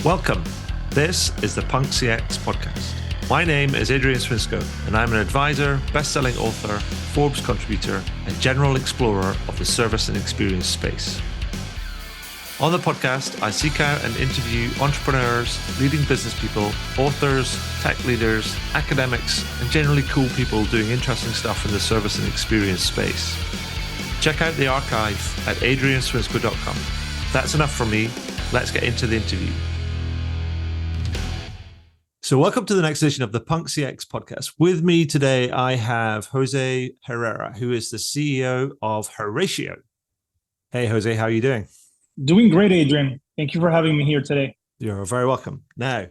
Welcome. This is the Punk CX podcast. My name is Adrian Swinsko, and I'm an advisor, best-selling author, Forbes contributor, and general explorer of the service and experience space. On the podcast, I seek out and interview entrepreneurs, leading business people, authors, tech leaders, academics, and generally cool people doing interesting stuff in the service and experience space. Check out the archive at adrianswinsko.com. That's enough from me. Let's get into the interview. So welcome to the next edition of the Punk CX podcast. With me today, I have Jose Herrera, who is the CEO of Horatio. Hey, Jose, how are you doing? Doing great, Adrian. Thank you for having me here today. You're very welcome. Now,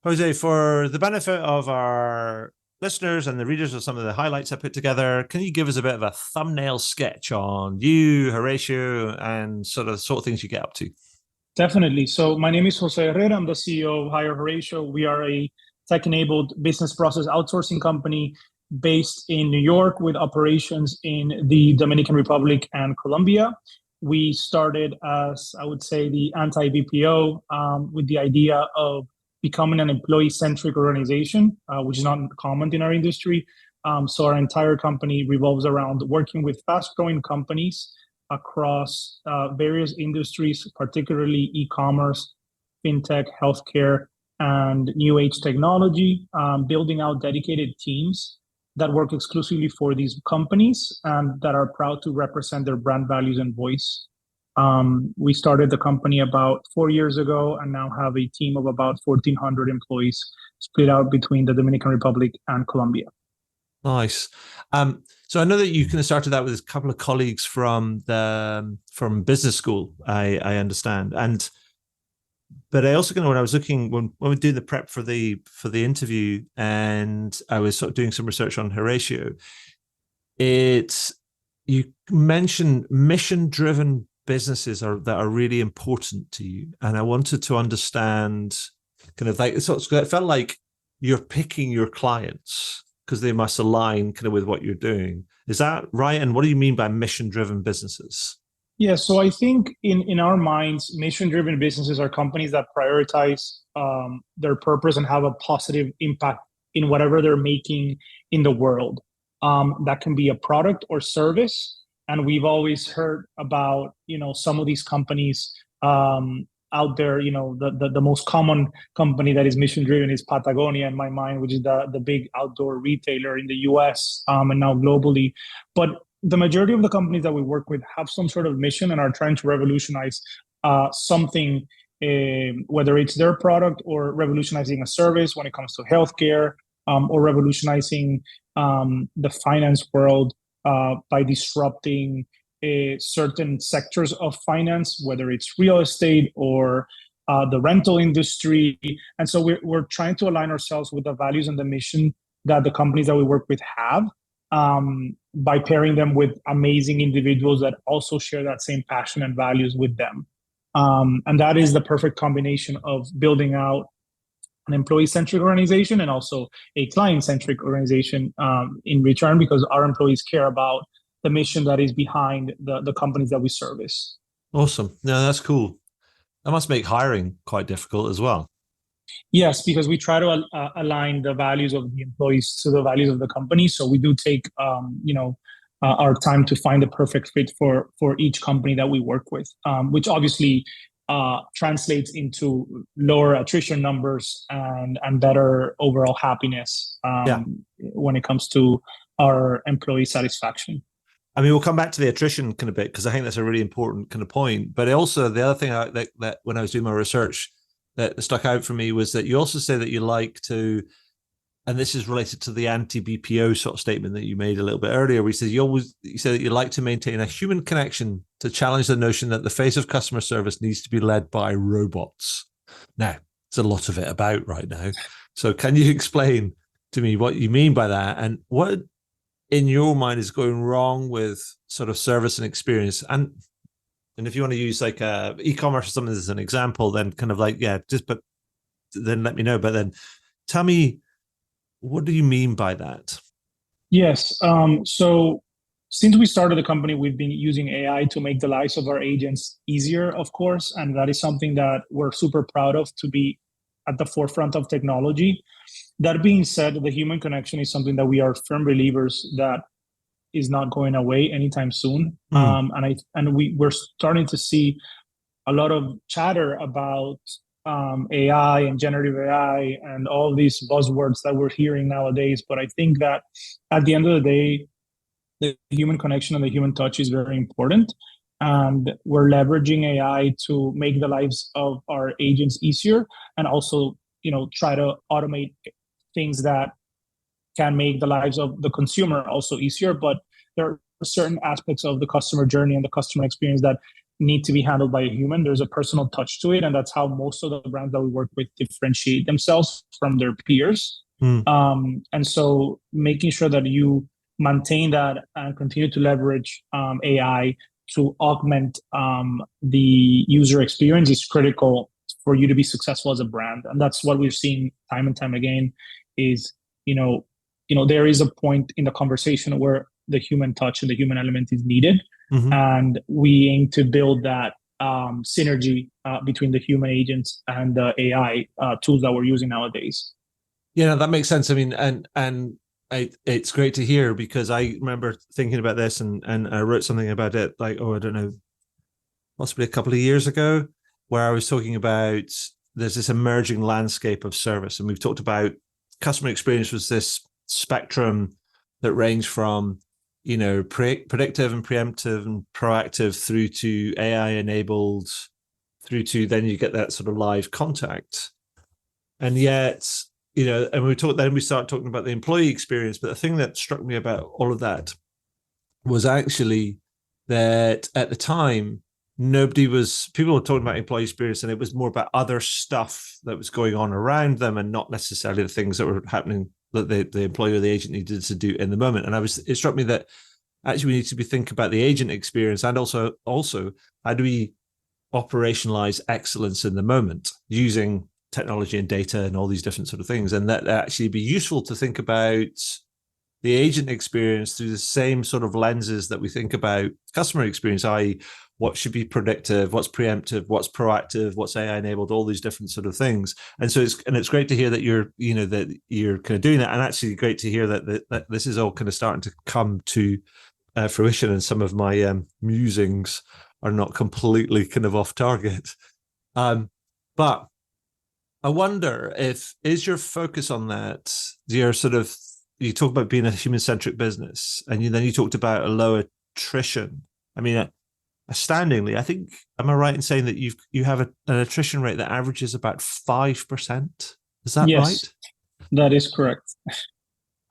Jose, for the benefit of our listeners and the readers of some of the highlights I put together, can you give us a bit of a thumbnail sketch on you, Horatio, and sort of things you get up to? Definitely. So my name is Jose Herrera. I'm the CEO of Hire Horatio. We are a tech-enabled business process outsourcing company based in New York with operations in the Dominican Republic and Colombia. We started as, I would say, the anti-BPO with the idea of becoming an employee-centric organization, which is not common in our industry. So our entire company revolves around working with fast-growing companies across various industries, particularly e-commerce, fintech, healthcare, and new age technology, building out dedicated teams that work exclusively for these companies and that are proud to represent their brand values and voice. We started the company about 4 years ago and now have a team of about 1,400 employees split out between the Dominican Republic and Colombia. Nice. So I know that you kind of started that with a couple of colleagues from business school, I understand. But I also, when I was looking, when we were doing the prep for the interview, and I was sort of doing some research on Horatio, you mentioned mission-driven businesses that are really important to you, and I wanted to understand kind of like, so it felt like you're picking your clients because they must align kind of with what you're doing. Is that right? And what do you mean by mission-driven businesses? Yeah, so I think in our minds, mission-driven businesses are companies that prioritize their purpose and have a positive impact in whatever they're making in the world. That can be a product or service. And we've always heard about, some of these companies out there. The most common company that is mission-driven is Patagonia in my mind, which is the big outdoor retailer in the US and now globally. But the majority of the companies that we work with have some sort of mission and are trying to revolutionize something, whether it's their product or revolutionizing a service when it comes to healthcare, or revolutionizing the finance world by disrupting certain sectors of finance, whether it's real estate or the rental industry. And so we're trying to align ourselves with the values and the mission that the companies that we work with have, by pairing them with amazing individuals that also share that same passion and values with them. And that is the perfect combination of building out an employee-centric organization and also a client-centric organization in return, because our employees care about the mission that is behind the companies that we service. Awesome. No, that's cool. That must make hiring quite difficult as well. Yes, because we try to align the values of the employees to the values of the company. So we do take, our time to find the perfect fit for each company that we work with, which obviously translates into lower attrition numbers and better overall happiness when it comes to our employee satisfaction. I mean, we'll come back to the attrition kind of bit, because I think that's a really important kind of point. But also the other thing that when I was doing my research that stuck out for me was that you also say that you like to, and this is related to the anti-BPO sort of statement that you made a little bit earlier, where you say that you like to maintain a human connection to challenge the notion that the face of customer service needs to be led by robots. Now, there's a lot of it about right now. So can you explain to me what you mean by that, and what in your mind is going wrong with sort of service and experience? And if you want to use like e-commerce or something as an example, then kind of like, but then let me know. But then tell me, what do you mean by that? Yes. So since we started the company, we've been using AI to make the lives of our agents easier, of course, and that is something that we're super proud of, to be at the forefront of technology. That being said, the human connection is something that we are firm believers that is not going away anytime soon. We're starting to see a lot of chatter about AI and generative AI and all these buzzwords that we're hearing nowadays. But I think that at the end of the day, the human connection and the human touch is very important. And we're leveraging AI to make the lives of our agents easier, and also, try to automate things that can make the lives of the consumer also easier. But there are certain aspects of the customer journey and the customer experience that need to be handled by a human. There's a personal touch to it, and that's how most of the brands that we work with differentiate themselves from their peers. And so making sure that you maintain that and continue to leverage AI to augment the user experience is critical for you to be successful as a brand. And that's what we've seen time and time again is, there is a point in the conversation where the human touch and the human element is needed. And we aim to build that synergy between the human agents and the AI tools that we're using nowadays. Yeah, that makes sense. I mean, and it's great to hear, because I remember thinking about this and I wrote something about it, like, I don't know, possibly a couple of years ago, where I was talking about there's this emerging landscape of service. And we've talked about customer experience was this spectrum that ranged from, predictive and preemptive and proactive through to AI enabled, through to then you get that sort of live contact. And yet, and we start talking about the employee experience. But the thing that struck me about all of that was actually that at the time, people were talking about employee experience, and it was more about other stuff that was going on around them, and not necessarily the things that were happening that the employee or the agent needed to do in the moment. And it struck me that actually we need to be thinking about the agent experience, and also how do we operationalize excellence in the moment using technology and data and all these different sort of things. And that actually be useful to think about the agent experience through the same sort of lenses that we think about customer experience, i.e. what should be predictive, what's preemptive, what's proactive, what's AI enabled, all these different sort of things. And so it's great to hear that you're kind of doing that, and actually great to hear that this is all kind of starting to come to fruition, and some of my musings are not completely kind of off target. But I wonder is your focus on that, you talk about being a human-centric business, and then you talked about a low attrition. I mean, astoundingly, I think, am I right in saying that you have an attrition rate that averages about 5%? Is that Yes, right? That is correct.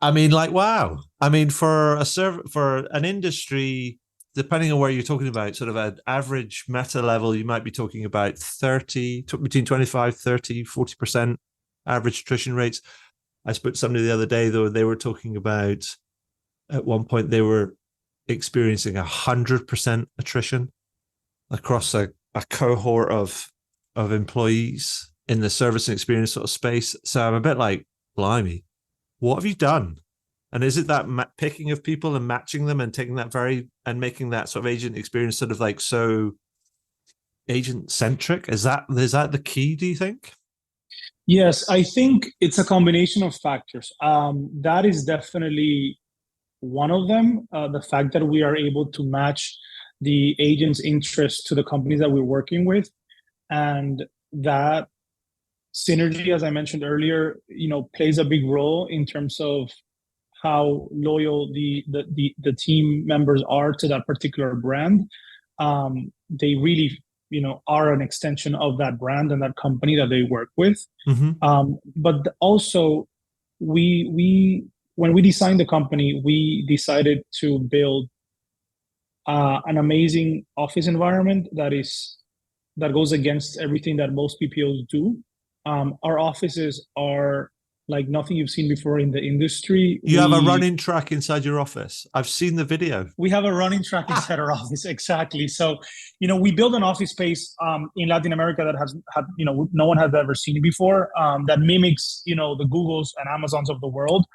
I mean, like, wow. I mean, for an industry, depending on where you're talking about, sort of an average meta level, you might be talking about between 25, 30, 40% average attrition rates. I spoke to somebody the other day, though, they were talking about, at one point, they were experiencing 100% attrition across a cohort of employees in the service and experience sort of space. So I'm a bit like, blimey, what have you done? And is it that picking of people and matching them and taking that and making that sort of agent experience sort of like so agent centric? Is that the key, do you think? Yes, I think it's a combination of factors. That is definitely one of them. The fact that we are able to match the agent's interest to the companies that we're working with, and that synergy, as I mentioned earlier, plays a big role in terms of how loyal the team members are to that particular brand. They really, are an extension of that brand and that company that they work with. But also, we when we designed the company, we decided to build an amazing office environment that goes against everything that most BPOs do. Our offices are like nothing you've seen before in the industry. You have a running track inside your office. I've seen the video. We have a running track inside our office, exactly. So, we build an office space in Latin America that has had, no one has ever seen it before, that mimics, the Googles and Amazons of the world.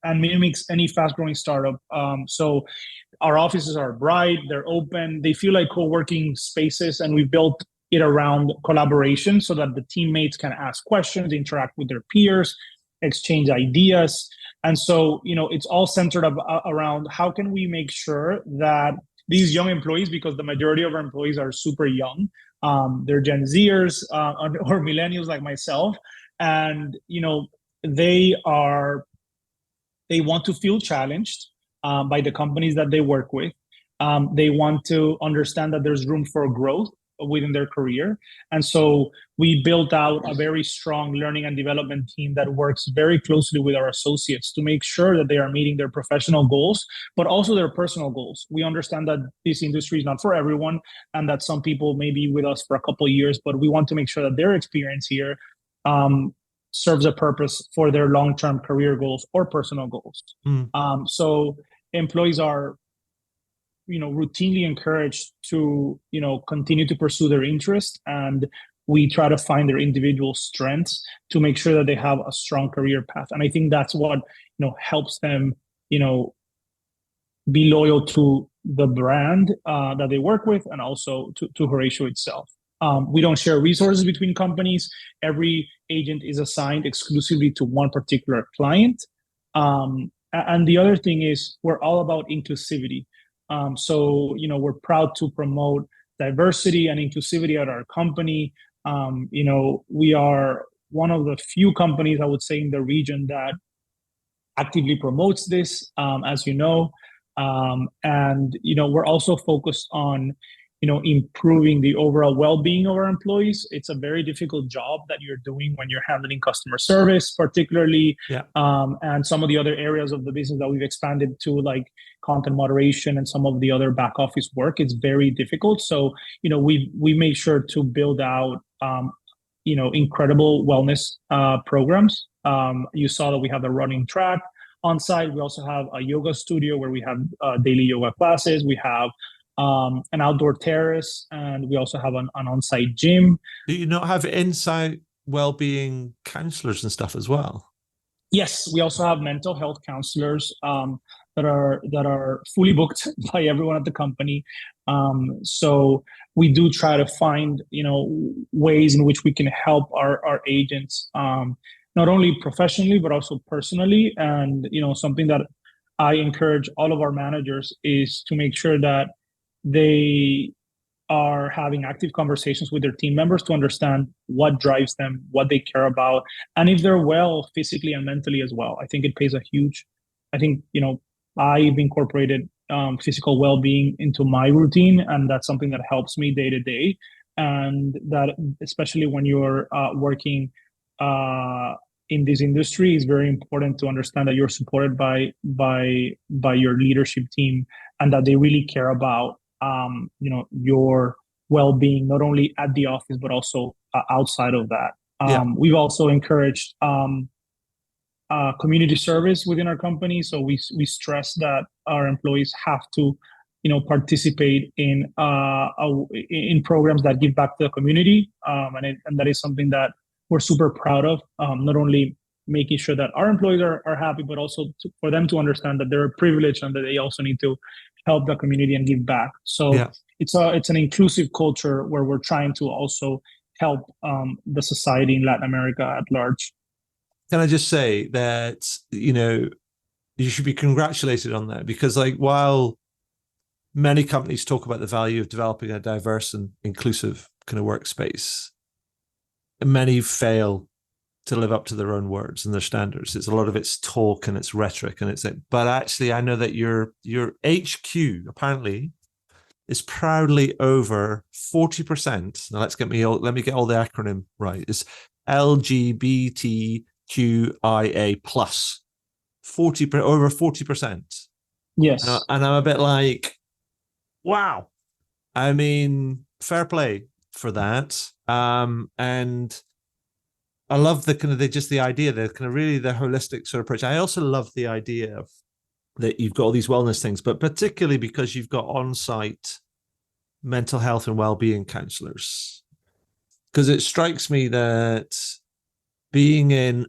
and mimics any fast-growing startup. So our offices are bright, they're open, they feel like co-working spaces, and we built it around collaboration so that the teammates can ask questions, interact with their peers, exchange ideas. And so, it's all centered around how can we make sure that these young employees, because the majority of our employees are super young, they're Gen Zers or millennials like myself, and they want to feel challenged by the companies that they work with. They want to understand that there's room for growth within their career. And so we built out a very strong learning and development team that works very closely with our associates to make sure that they are meeting their professional goals, but also their personal goals. We understand that this industry is not for everyone, and that some people may be with us for a couple of years, but we want to make sure that their experience here serves a purpose for their long-term career goals or personal goals. So employees are routinely encouraged to continue to pursue their interest, and we try to find their individual strengths to make sure that they have a strong career path. And I think that's what helps them be loyal to the brand that they work with, and also to Horatio itself. We don't share resources between companies. Every agent is assigned exclusively to one particular client. And the other thing is we're all about inclusivity. So, we're proud to promote diversity and inclusivity at our company. We are one of the few companies, I would say, in the region that actively promotes this, as you know. And, we're also focused on, improving the overall well-being of our employees. It's a very difficult job that you're doing when you're handling customer service, particularly, and some of the other areas of the business that we've expanded to, like content moderation and some of the other back office work. It's very difficult. So, we made sure to build out, incredible wellness programs. You saw that we have a running track on site. We also have a yoga studio where we have daily yoga classes. We have an outdoor terrace, and we also have an on-site gym. Do you not have in-site well-being counselors and stuff as well? Yes, we also have mental health counselors that are fully booked by everyone at the company. So we do try to find ways in which we can help our agents, not only professionally but also personally. And something that I encourage all of our managers is to make sure that they are having active conversations with their team members to understand what drives them, what they care about, and if they're well physically and mentally as well. I think it plays a huge, I've incorporated physical well-being into my routine, and that's something that helps me day to day. And that, especially when you're working in this industry, is very important to understand that you're supported by your leadership team, and that they really care about your well-being, not only at the office but also outside of that. We've also encouraged community service within our company. So we stress that our employees have to participate in programs that give back to the community, and that is something that we're super proud of. Not only making sure that our employees are happy, but also for them to understand that they're privileged and that they also need to help the community and give back. So it's an inclusive culture where we're trying to also help the society in Latin America at large. Can I just say that, you should be congratulated on that, because while many companies talk about the value of developing a diverse and inclusive kind of workspace, many fail to live up to their own words and their standards. It's a lot of it's talk and it's rhetoric, and but actually I know that your HQ apparently is proudly over 40%. Now let me get all the acronym right. It's LGBTQIA plus. Over 40%. Yes. And I'm a bit like, wow. I mean, fair play for that. And I love the idea, the kind of really the holistic sort of approach. I also love the idea of that you've got all these wellness things, but particularly because you've got on-site mental health and well-being counselors. Because it strikes me that being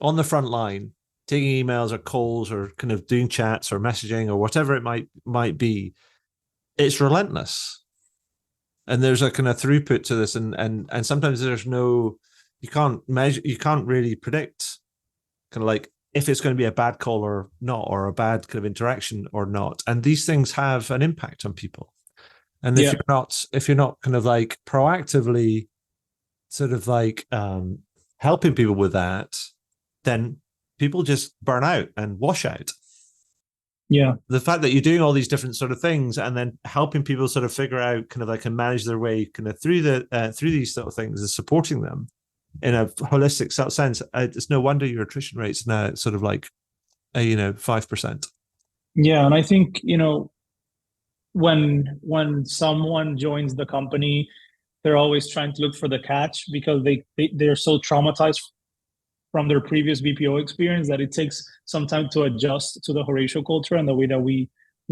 on the front line taking emails or calls or kind of doing chats or messaging or whatever it might be, it's relentless. And there's a kind of throughput to this, and sometimes there's no, you can't measure, you can't really predict kind of like if it's going to be a bad call or not, or a bad kind of interaction or not. And these things have an impact on people. And if you're not kind of like proactively sort of like helping people with that, then people just burn out and wash out. Yeah. The fact that you're doing all these different sort of things and then helping people sort of figure out kind of like and manage their way kind of through these sort of things and supporting them in a holistic sense, it's no wonder your attrition rate's now sort of like 5%. Yeah, and I think when someone joins the company, they're always trying to look for the catch, because they're so traumatized from their previous BPO experience that it takes some time to adjust to the Horatio culture and the way that we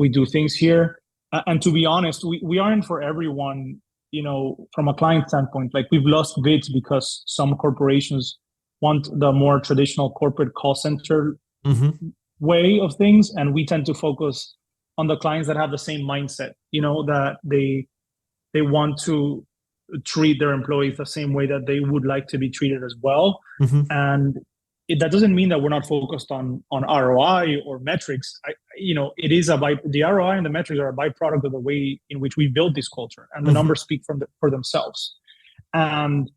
do things here. And to be honest, we aren't for everyone, from a client standpoint. Like, we've lost bids because some corporations want the more traditional corporate call center way of things, and we tend to focus on the clients that have the same mindset, that they want to treat their employees the same way that they would like to be treated as well. And that doesn't mean that we're not focused on ROI or metrics. It is the ROI and the metrics are a byproduct of the way in which we build this culture, and the numbers speak for themselves. And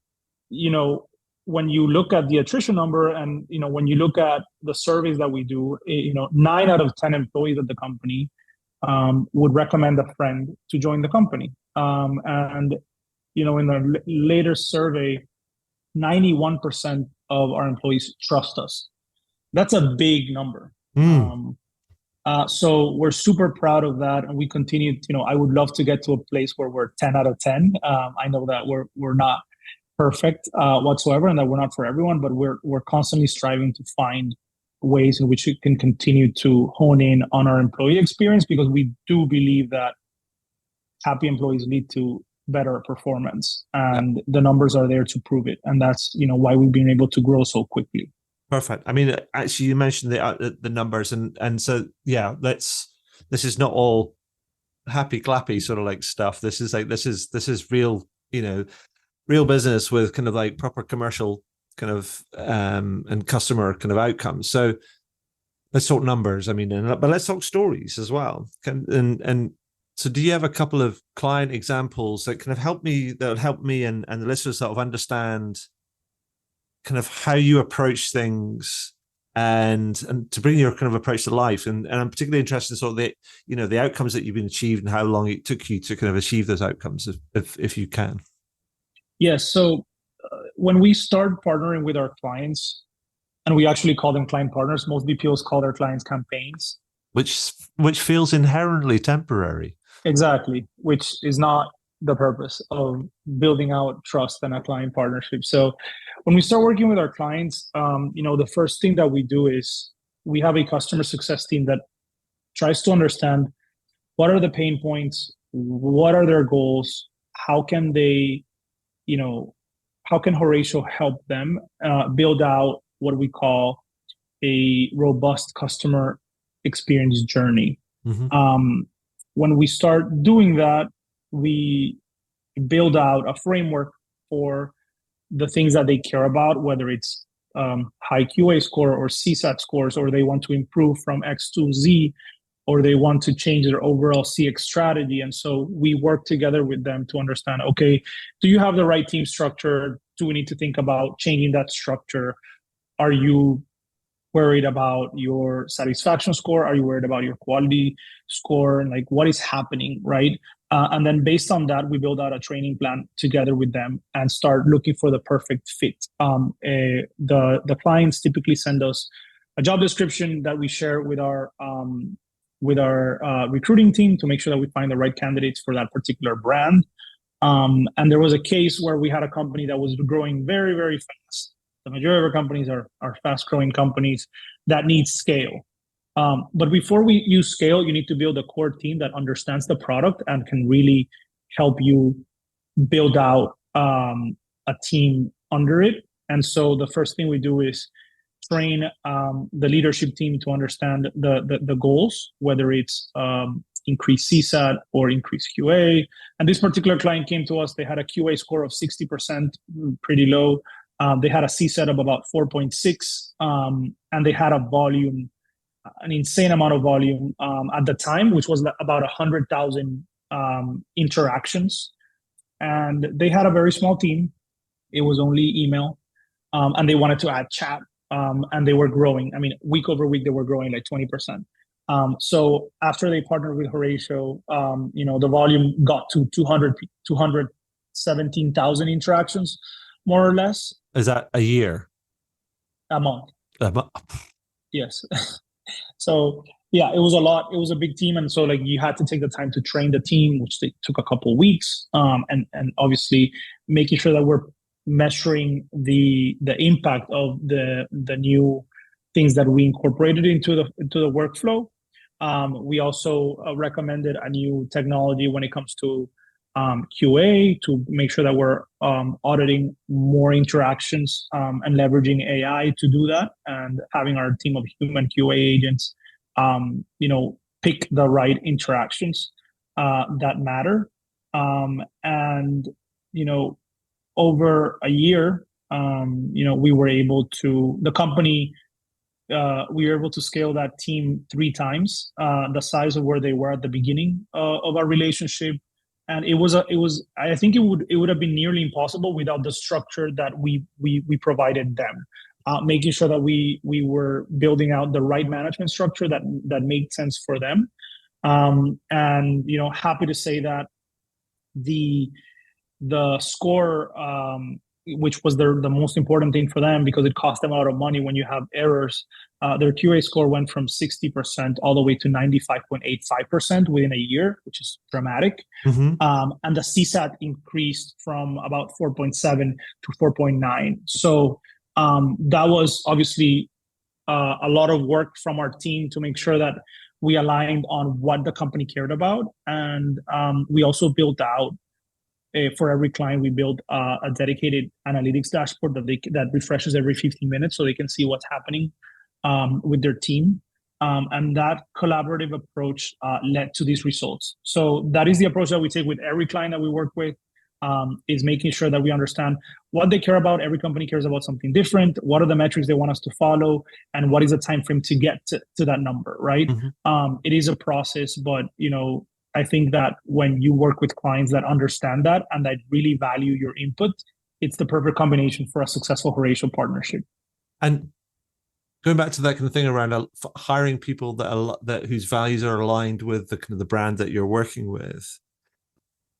when you look at the attrition number, and when you look at the surveys that we do, 9 out of 10 employees at the company would recommend a friend to join the company. And in the later survey, 91% of our employees trust us. That's a big number. So we're super proud of that, and we continue. I would love to get to a place where we're 10 out of 10. I know that we're not perfect whatsoever, and that we're not for everyone, but we're constantly striving to find ways in which we can continue to hone in on our employee experience, because we do believe that happy employees lead to better performance, and the numbers are there to prove it. And that's why we've been able to grow so quickly. Perfect. I mean, actually, you mentioned the numbers, and so this is not all happy clappy sort of like stuff. This is real, real business with kind of like proper commercial kind of and customer kind of outcomes. So let's talk numbers. I mean, but let's talk stories as well. So do you have a couple of client examples that help me and the listeners sort of understand kind of how you approach things and to bring your kind of approach to life? And I'm particularly interested in sort of the outcomes that you've been achieved and how long it took you to kind of achieve those outcomes, if you can. Yes. So when we start partnering with our clients, and we actually call them client partners, most BPOs call their clients campaigns. Which feels inherently temporary. Exactly, which is not the purpose of building out trust and a client partnership. So when we start working with our clients, the first thing that we do is we have a customer success team that tries to understand what are the pain points, what are their goals, how can Horatio help them build out what we call a robust customer experience journey. When we start doing that, we build out a framework for the things that they care about, whether it's high QA score or CSAT scores, or they want to improve from X to Z, or they want to change their overall CX strategy. And so we work together with them to understand, okay, do you have the right team structure? Do we need to think about changing that structure? Are you worried about your satisfaction score? Are you worried about your quality score? And like, what is happening, right? And then based on that, we build out a training plan together with them and start looking for the perfect fit. The clients typically send us a job description that we share with our recruiting team to make sure that we find the right candidates for that particular brand. And there was a case where we had a company that was growing very, very fast. The majority of our companies are fast-growing companies that need scale. But before we use scale, you need to build a core team that understands the product and can really help you build out a team under it. And so the first thing we do is train the leadership team to understand the goals, whether it's increase CSAT or increase QA. And this particular client came to us, they had a QA score of 60%, pretty low. They had a CSAT of about 4.6, and they had a volume, an insane amount of volume at the time, which was about 100,000 interactions. And they had a very small team. It was only email, and they wanted to add chat, and they were growing. I mean, week over week, they were growing like 20%. So after they partnered with Horatio, the volume got to 217,000 interactions, more or less. Is that a year? A month. A month. Yes. So yeah, it was a lot. It was a big team, and so like you had to take the time to train the team, which took a couple of weeks, and obviously making sure that we're measuring the impact of the new things that we incorporated into the workflow. We also recommended a new technology when it comes to QA to make sure that we're auditing more interactions and leveraging AI to do that, and having our team of human QA agents, pick the right interactions that matter. And over a year, we were able to scale that team 3 times the size of where they were at the beginning of our relationship. And I think it would have been nearly impossible without the structure that we provided them, making sure that we were building out the right management structure that made sense for them. And happy to say that the score, which was the most important thing for them, because it cost them a lot of money when you have errors. Their QA score went from 60% all the way to 95.85% within a year, which is dramatic. Mm-hmm. And the CSAT increased from about 4.7 to 4.9. So that was obviously a lot of work from our team to make sure that we aligned on what the company cared about. And we also built out, for every client, we built a dedicated analytics dashboard that refreshes every 15 minutes, so they can see what's happening with their team. And that collaborative approach led to these results. So that is the approach that we take with every client that we work with, is making sure that we understand what they care about. Every company cares about something different. What are the metrics they want us to follow? And what is the time frame to get to that number, right? Mm-hmm. It is a process, but I think that when you work with clients that understand that and that really value your input, it's the perfect combination for a successful Horatio partnership. And going back to that kind of thing around hiring people that whose values are aligned with the kind of the brand that you're working with,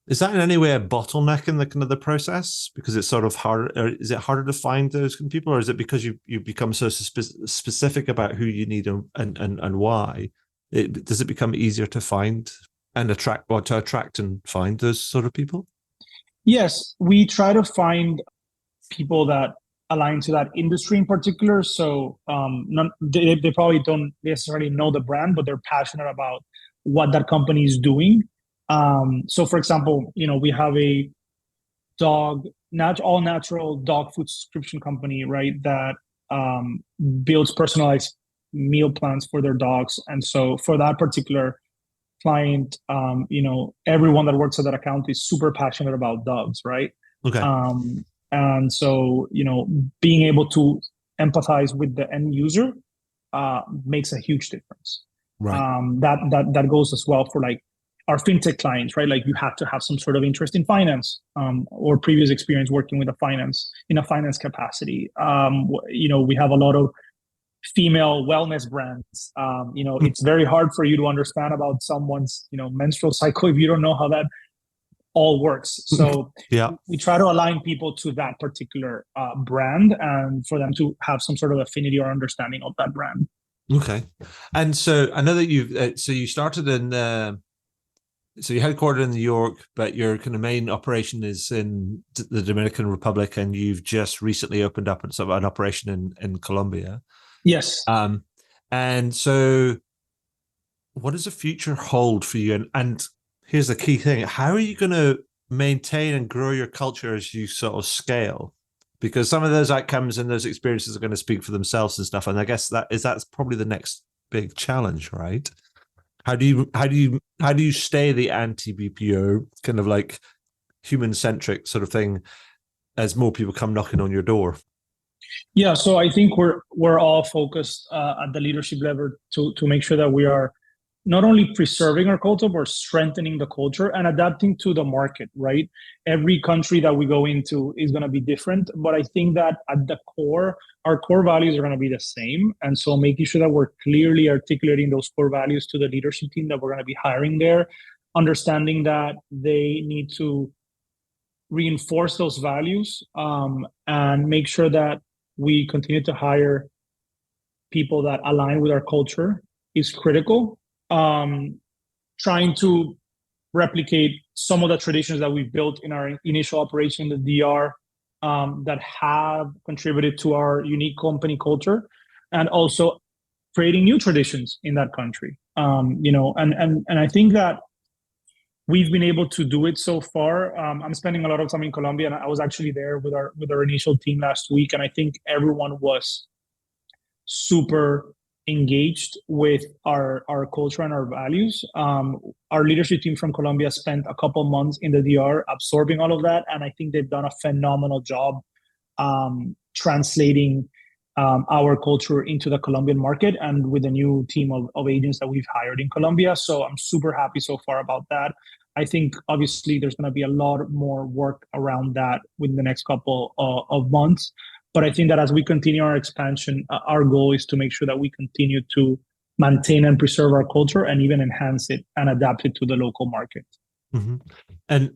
is that in any way a bottleneck in the kind of the process? Because it's sort of harder, or is it harder to find those kind of people, or is it because you become so specific about who you need and why? Does it become easier to find and attract and find those sort of people? Yes, we try to find people that align to that industry in particular. So they probably don't necessarily know the brand, but they're passionate about what that company is doing. So for example, we have a all natural dog food subscription company, right, that builds personalized meal plans for their dogs. And so for that particular client, everyone that works at that account is super passionate about dogs, right? Okay. And so, being able to empathize with the end user makes a huge difference. Right. That goes as well for like our fintech clients, right? Like you have to have some sort of interest in finance, or previous experience working with in a finance capacity. We have a lot of female wellness brands. It's very hard for you to understand about someone's, menstrual cycle if you don't know how that all works. So yeah, we try to align people to that particular brand, and for them to have some sort of affinity or understanding of that brand. Okay. And so I know that you started in, so you're headquartered in New York, but your kind of main operation is in the Dominican Republic, and you've just recently opened up sort of an operation in Colombia. Yes. And so what does the future hold for you? And here's the key thing. How are you going to maintain and grow your culture as you sort of scale? because some of those outcomes and those experiences are going to speak for themselves and stuff. And I guess that's probably the next big challenge, right? How do you stay the anti-BPO kind of like human-centric sort of thing as more people come knocking on your door? Yeah, so I think we're all focused at the leadership level to make sure that we are not only preserving our culture, but strengthening the culture and adapting to the market, right? Every country that we go into is going to be different, but I think that at the core, our core values are going to be the same. And so making sure that we're clearly articulating those core values to the leadership team that we're going to be hiring there, understanding that they need to reinforce those values, and make sure that we continue to hire people that align with our culture is critical. Trying to replicate some of the traditions that we've built in our initial operation in the DR, that have contributed to our unique company culture, and also creating new traditions in that country. And I think that we've been able to do it so far. I'm spending a lot of time in Colombia, and I was actually there with our initial team last week, and I think everyone was super engaged with our culture and our values. Our leadership team from Colombia spent a couple months in the DR absorbing all of that, and I think they've done a phenomenal job translating our culture into the Colombian market, and with a new team of agents that we've hired in Colombia. So I'm super happy so far about that. I think obviously there's going to be a lot more work around that within the next couple of months. But I think that as we continue our expansion, our goal is to make sure that we continue to maintain and preserve our culture and even enhance it and adapt it to the local market. Mm-hmm. And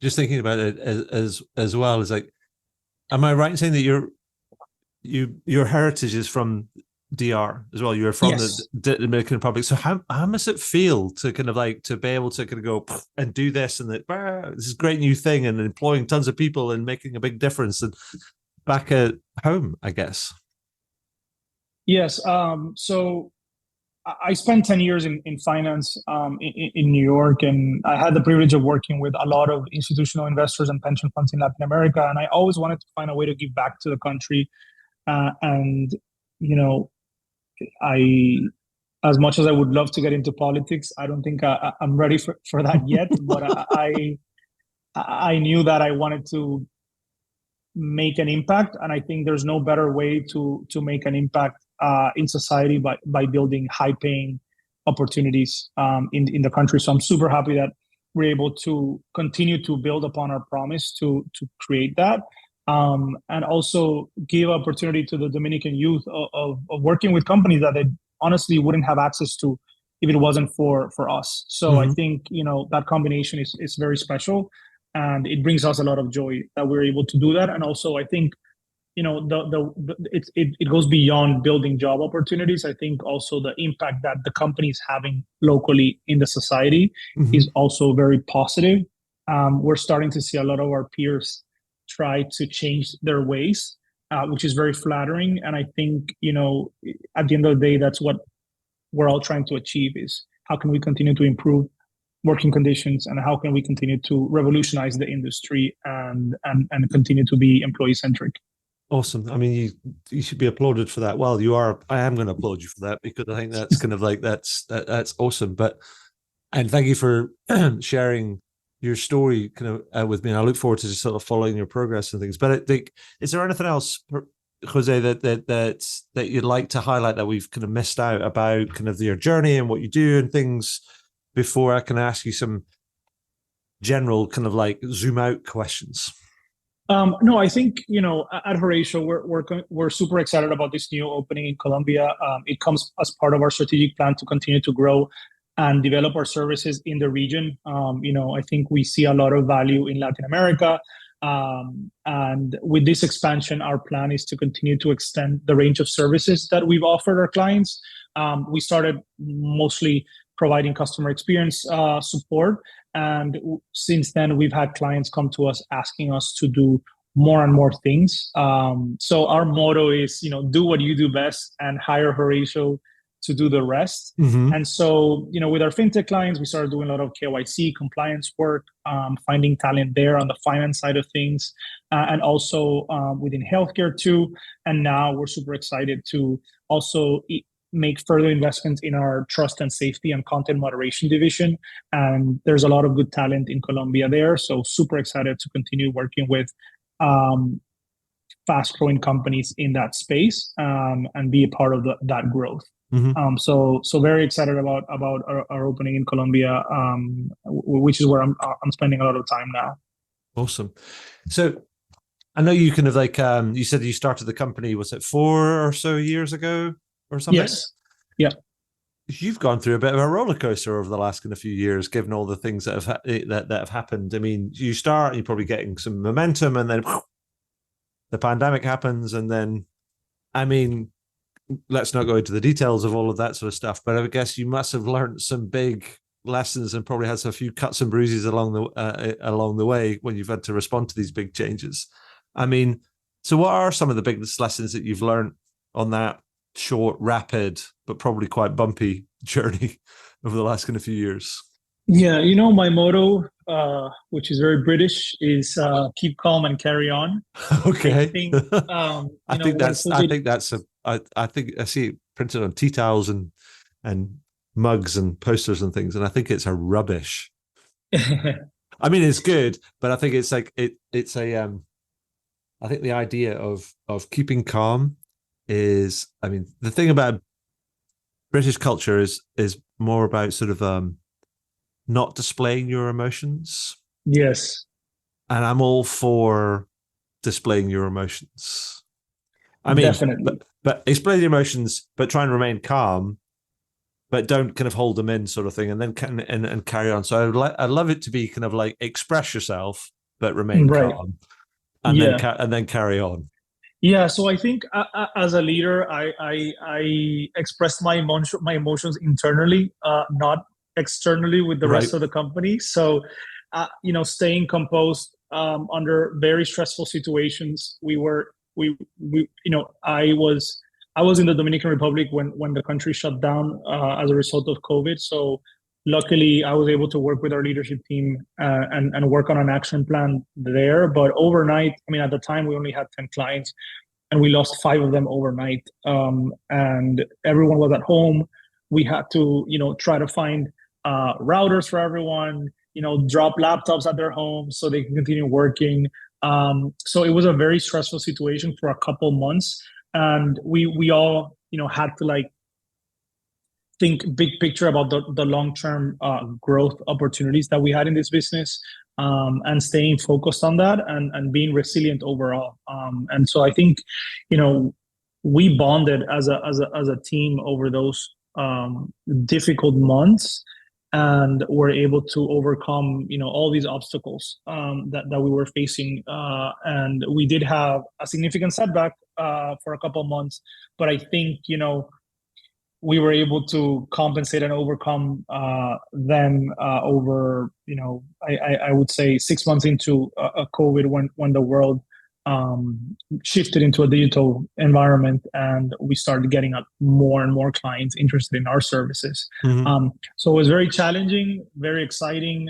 just thinking about it as well, is like, am I right in saying that your heritage is from DR as well? You're from Yes. the Dominican Republic. So how must it feel to kind of like to be able to kind of go and do this and that this is a great new thing and employing tons of people and making a big difference and back at home, I guess? Yes. So I spent 10 years in finance in New York, and I had the privilege of working with a lot of institutional investors and pension funds in Latin America. And I always wanted to find a way to give back to the country. And, as much as I would love to get into politics, I don't think I'm ready for that yet. But I knew that I wanted to make an impact, and I think there's no better way to make an impact in society by building high-paying opportunities in the country. So I'm super happy that we're able to continue to build upon our promise to create that, and also give opportunity to the Dominican youth of working with companies that they honestly wouldn't have access to if it wasn't for us. So I think that combination is very special. And it brings us a lot of joy that we're able to do that. And also, I think, it goes beyond building job opportunities. I think also the impact that the company is having locally in the society is also very positive. We're starting to see a lot of our peers try to change their ways, which is very flattering. And I think, at the end of the day, that's what we're all trying to achieve, is how can we continue to improve working conditions, and how can we continue to revolutionize the industry and continue to be employee-centric. Awesome. I mean, you should be applauded for that. Well, you are. I am going to applaud you for that, because I think that's kind of like that's awesome. And thank you for sharing your story kind of with me. And I look forward to just sort of following your progress and things. But I think, is there anything else, Jose, that you'd like to highlight that we've kind of missed out about kind of your journey and what you do and things, before I can ask you some general kind of like zoom out questions? No, I think, at Horatio, we're super excited about this new opening in Colombia. It comes as part of our strategic plan to continue to grow and develop our services in the region. I think we see a lot of value in Latin America. And with this expansion, our plan is to continue to extend the range of services that we've offered our clients. We started mostly providing customer experience support. And since then, we've had clients come to us asking us to do more and more things. So our motto is, do what you do best and hire Horatio to do the rest. Mm-hmm. And so, with our fintech clients, we started doing a lot of KYC compliance work, finding talent there on the finance side of things, and also within healthcare too. And now we're super excited to also make further investments in our trust and safety and content moderation division. And there's a lot of good talent in Colombia there. So super excited to continue working with fast growing companies in that space, and be a part of that growth. Mm-hmm. So very excited about our opening in Colombia, which is where I'm spending a lot of time now. Awesome. So I know you kind of like you said you started the company, was it 4 or so years ago or something? Yes. Yeah. You've gone through a bit of a roller coaster over the last kind of few years, given all the things that have happened. I mean, you start, you're probably getting some momentum, and then the pandemic happens, and then, I mean, let's not go into the details of all of that sort of stuff, but I guess you must have learned some big lessons and probably had a few cuts and bruises along the way when you've had to respond to these big changes. I mean, so what are some of the biggest lessons that you've learned on that short, rapid, but probably quite bumpy journey over the last kind of few years? Yeah, my motto, which is very British, is keep calm and carry on. Okay. I think I think I see it printed on tea towels and mugs and posters and things, and I think it's a rubbish. I mean, it's good, but I think it's like it's a I think the idea of keeping calm is, I mean, the thing about British culture is more about sort of not displaying your emotions. Yes. And I'm all for displaying your emotions. I mean, definitely. But explain your emotions, but try and remain calm, but don't kind of hold them in, sort of thing, and then and carry on. So I'd love it to be kind of like express yourself, but remain calm, and then carry on. Yeah, so I think as a leader, I express my emotions internally, not externally with the rest of the company. So, staying composed under very stressful situations. I was in the Dominican Republic when the country shut down as a result of COVID. So luckily, I was able to work with our leadership team and work on an action plan there. But overnight, I mean, at the time, we only had 10 clients, and we lost 5 of them overnight. And everyone was at home. We had to, try to find routers for everyone, drop laptops at their home so they can continue working. So it was a very stressful situation for a couple months. And we all, had to like think big picture about the long-term growth opportunities that we had in this business, and staying focused on that and being resilient overall. And so I think, we bonded as a team over those difficult months, and were able to overcome, all these obstacles that we were facing. And we did have a significant setback for a couple of months, but I think, we were able to compensate and overcome them over, I would say 6 months into a COVID, when the world shifted into a digital environment, and we started getting more and more clients interested in our services. Mm-hmm. So it was very challenging, very exciting,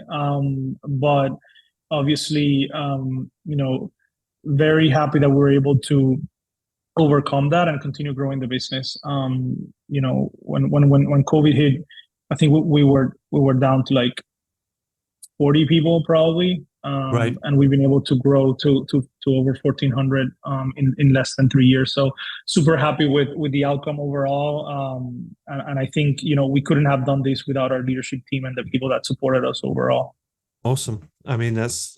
but obviously, very happy that we were able to overcome that and continue growing the business. When COVID hit, I think we were down to like 40 people probably. And we've been able to grow to over 1,400 in less than 3 years. So super happy with the outcome overall. And I think, we couldn't have done this without our leadership team and the people that supported us overall. Awesome. I mean, that's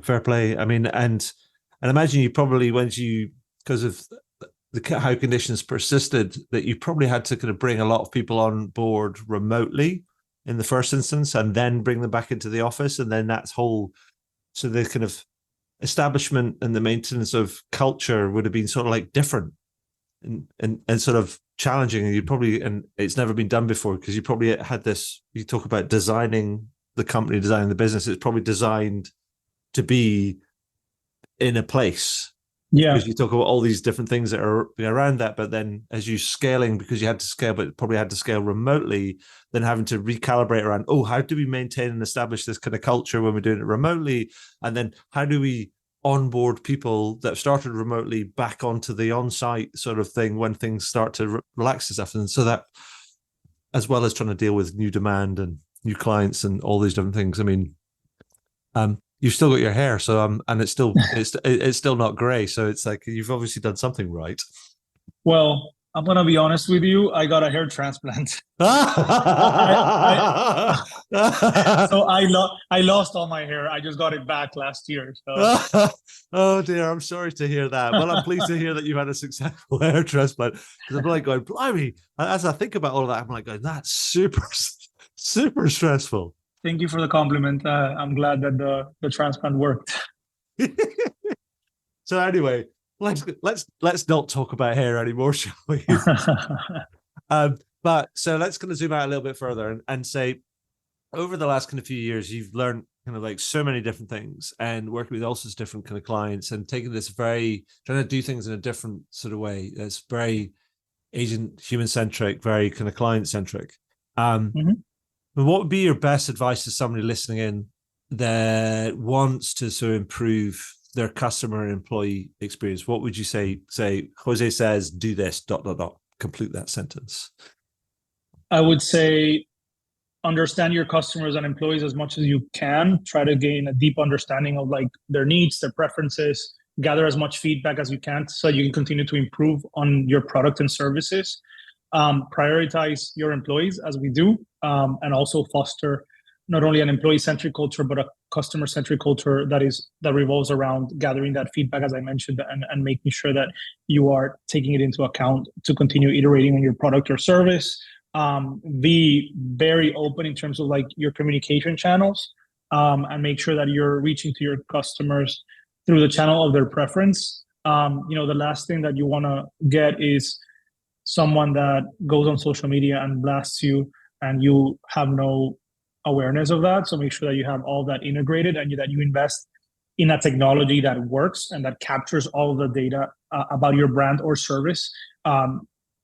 fair play. I mean, and imagine you probably, because of how conditions persisted, that you probably had to kind of bring a lot of people on board remotely in the first instance, and then bring them back into the office, and then so the kind of establishment and the maintenance of culture would have been sort of like different and sort of challenging. And it's never been done before, because you probably had this. You talk about designing the company, designing the business. It's probably designed to be in a place Yeah. because you talk about all these different things that are around that. But then as you scaling, because you had to scale, but probably had to scale remotely, then having to recalibrate around, oh, how do we maintain and establish this kind of culture when we're doing it remotely? And then how do we onboard people that started remotely back onto the on-site sort of thing when things start to relax and stuff? And so that, as well as trying to deal with new demand and new clients and all these different things. I mean, you've still got your hair, so and it's still not grey, so it's like you've obviously done something right. Well, I'm gonna be honest with you. I got a hair transplant. I so I lost all my hair. I just got it back last year. So Oh dear, I'm sorry to hear that. Well, I'm pleased to hear that you've had a successful hair transplant, because I'm like going, blimey. As I think about all of that, I'm like going, that's super stressful. thank you for the compliment. I'm glad that the transplant worked. So anyway, let's not talk about hair anymore, shall we? But so let's kind of zoom out a little bit further and say, over the last kind of few years, you've learned kind of like so many different things and working with all sorts of different kind of clients and taking this very, trying to do things in a different sort of way. That's very agent human centric, very kind of client centric. Mhm. What would be your best advice to somebody listening in that wants to sort of improve their customer and employee experience? What would you say? Say Jose says, do this, dot, dot, dot. Complete that sentence. I would say understand your customers and employees as much as you can. Try to gain a deep understanding of like their needs, their preferences, gather as much feedback as you can so you can continue to improve on your product and services. Prioritize your employees as we do, and also foster not only an employee-centric culture but a customer-centric culture that revolves around gathering that feedback, as I mentioned, and making sure that you are taking it into account to continue iterating on your product or service. Be very open in terms of like your communication channels, and make sure that you're reaching to your customers through the channel of their preference. The last thing that you want to get is someone that goes on social media and blasts you and you have no awareness of that. So make sure that you have all that integrated and that you invest in a technology that works and that captures all of the data about your brand or service,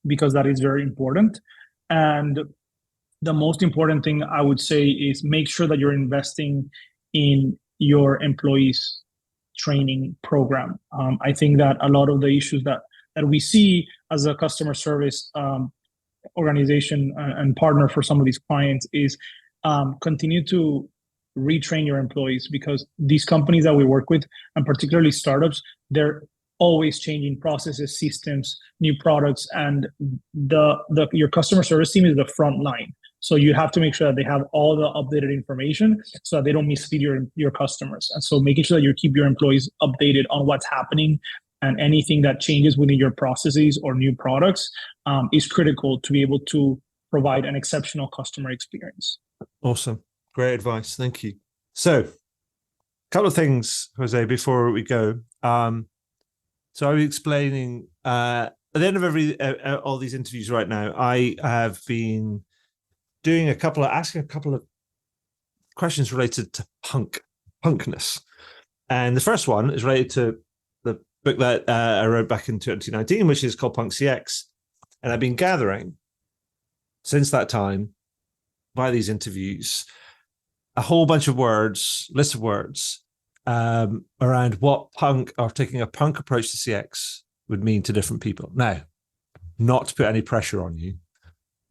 because that is very important. And the most important thing I would say is make sure that you're investing in your employees training program. I think that a lot of the issues that we see as a customer service organization and partner for some of these clients is continue to retrain your employees, because these companies that we work with, and particularly startups, they're always changing processes, systems, new products, and your customer service team is the front line. So you have to make sure that they have all the updated information so that they don't mislead your customers. And so making sure that you keep your employees updated on what's happening and anything that changes within your processes or new products is critical to be able to provide an exceptional customer experience. Awesome. Great advice. Thank you. So a couple of things, Jose, before we go. So I was explaining at the end of all these interviews right now, I have been asking a couple of questions related to punkness. And the first one is related to the book that I wrote back in 2019, which is called Punk CX. And I've been gathering since that time, by these interviews, a whole bunch of list of words around what punk or taking a punk approach to CX would mean to different people. Now, not to put any pressure on you,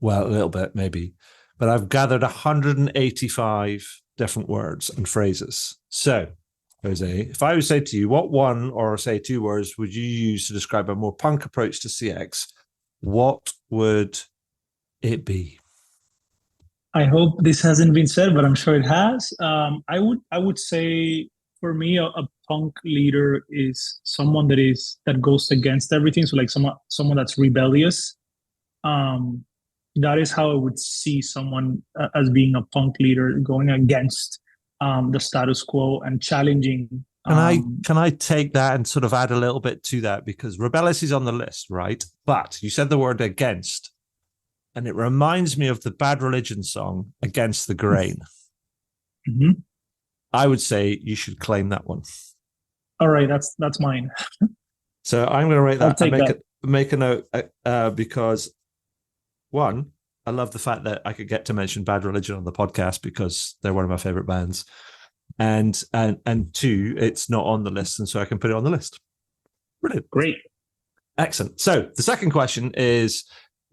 well, a little bit maybe, but I've gathered 185 different words and phrases. So, Jose, if I would say to you, what one or say two words would you use to describe a more punk approach to CX? What would it be? I hope this hasn't been said, but I'm sure it has. I would say for me, a punk leader is someone that goes against everything. So like someone that's rebellious. That is how I would see someone as being a punk leader, going against the status quo and challenging. Can I take that and sort of add a little bit to that, because rebellious is on the list, right? But you said the word against, and it reminds me of the Bad Religion song "Against the Grain." Mm-hmm. I would say you should claim that one. All right, that's mine. So I'm going to rate that. I'll take Make a note because one, I love the fact that I could get to mention Bad Religion on the podcast because they're one of my favorite bands, and two, it's not on the list, and so I can put it on the list. Brilliant, Great, excellent. So the second question is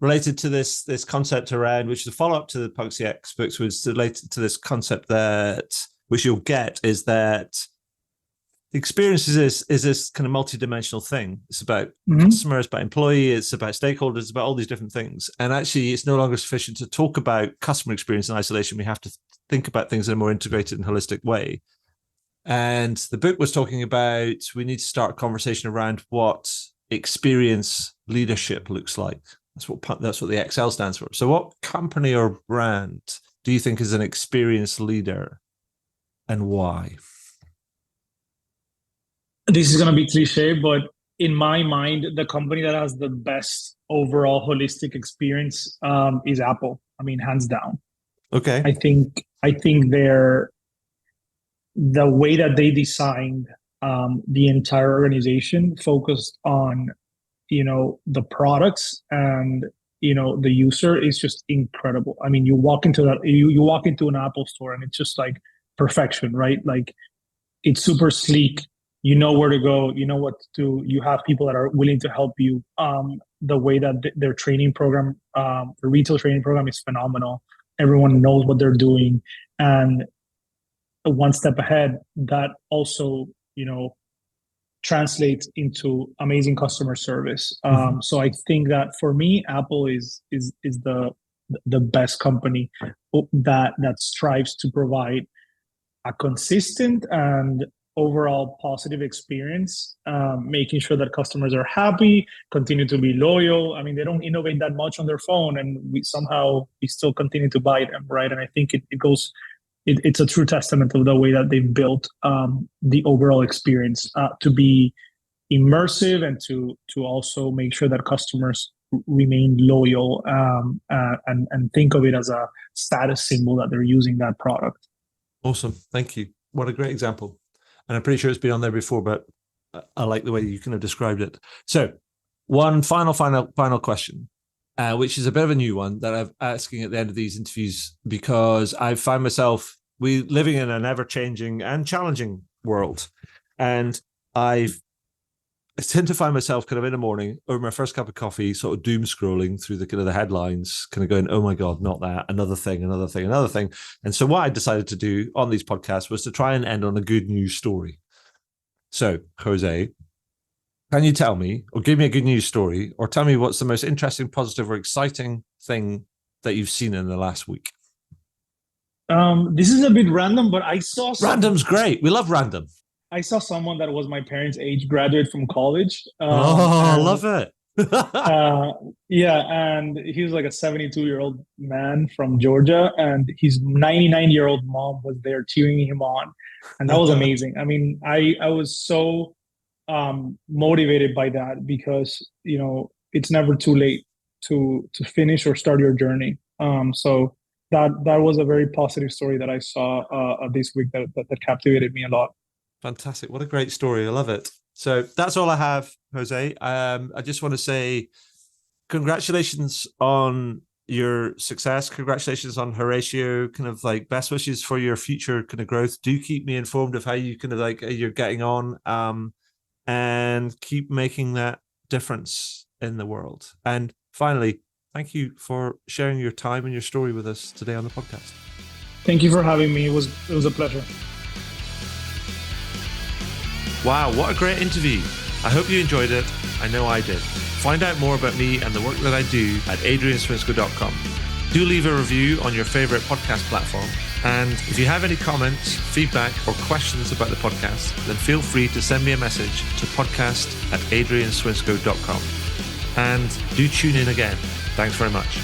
related to this concept around, which is a follow up to the Punk CX books, was related to this concept that which you'll get is that experience is this kind of multi-dimensional thing. It's about customers, about employee, it's about stakeholders, it's about all these different things. And actually, it's no longer sufficient to talk about customer experience in isolation. We have to think about things in a more integrated and holistic way. And the book was talking about we need to start a conversation around what experience leadership looks like. That's what the XL stands for. So what company or brand do you think is an experienced leader and why? This is going to be cliche, but in my mind, the company that has the best overall holistic experience is Apple. I mean, hands down. Okay. I think they're the way that they designed the entire organization focused on, the products and, the user is just incredible. I mean, you walk into an Apple store and it's just like perfection, right? Like it's super sleek. You know where to go, you know what to do. You have people that are willing to help you. The way that their training program, the retail training program is phenomenal. Everyone knows what they're doing. And one step ahead, that also, translates into amazing customer service. So I think that for me, Apple is the best company that strives to provide a consistent and overall positive experience, making sure that customers are happy, continue to be loyal. I mean, they don't innovate that much on their phone, and we still continue to buy them, right? And I think it's a true testament of the way that they've built the overall experience to be immersive and to also make sure that customers remain loyal and think of it as a status symbol that they're using that product. Awesome. Thank you. What a great example. And I'm pretty sure it's been on there before, but I like the way you kind of described it. So one final question, which is a bit of a new one that I'm asking at the end of these interviews, because I've found myself living in an ever-changing and challenging world. And I tend to find myself kind of in the morning over my first cup of coffee, sort of doom scrolling through the kind of the headlines, kind of going, oh my God, not that, another thing. And so what I decided to do on these podcasts was to try and end on a good news story. So, Jose, can you tell me, or give me a good news story, or tell me what's the most interesting, positive, or exciting thing that you've seen in the last week? This is a bit random, but I saw random's great. We love random. I saw someone that was my parents' age, graduate from college. I love it. Yeah, and he was like a 72-year-old man from Georgia, and his 99-year-old mom was there cheering him on, and that was amazing. I mean, I was so motivated by that because it's never too late to finish or start your journey. So that was a very positive story that I saw this week that captivated me a lot. Fantastic. What a great story. I love it. So that's all I have, Jose. I just want to say congratulations on your success. Congratulations on Horatio. Kind of like best wishes for your future kind of growth. Do keep me informed of how you kind of like you're getting on, and keep making that difference in the world. And finally, thank you for sharing your time and your story with us today on the podcast. Thank you for having me. It was a pleasure. Wow, what a great interview. I hope you enjoyed it. I know I did. Find out more about me and the work that I do at adrianswinscoe.com. Do leave a review on your favorite podcast platform. And if you have any comments, feedback, or questions about the podcast, then feel free to send me a message to podcast@adrianswinscoe.com. And do tune in again. Thanks very much.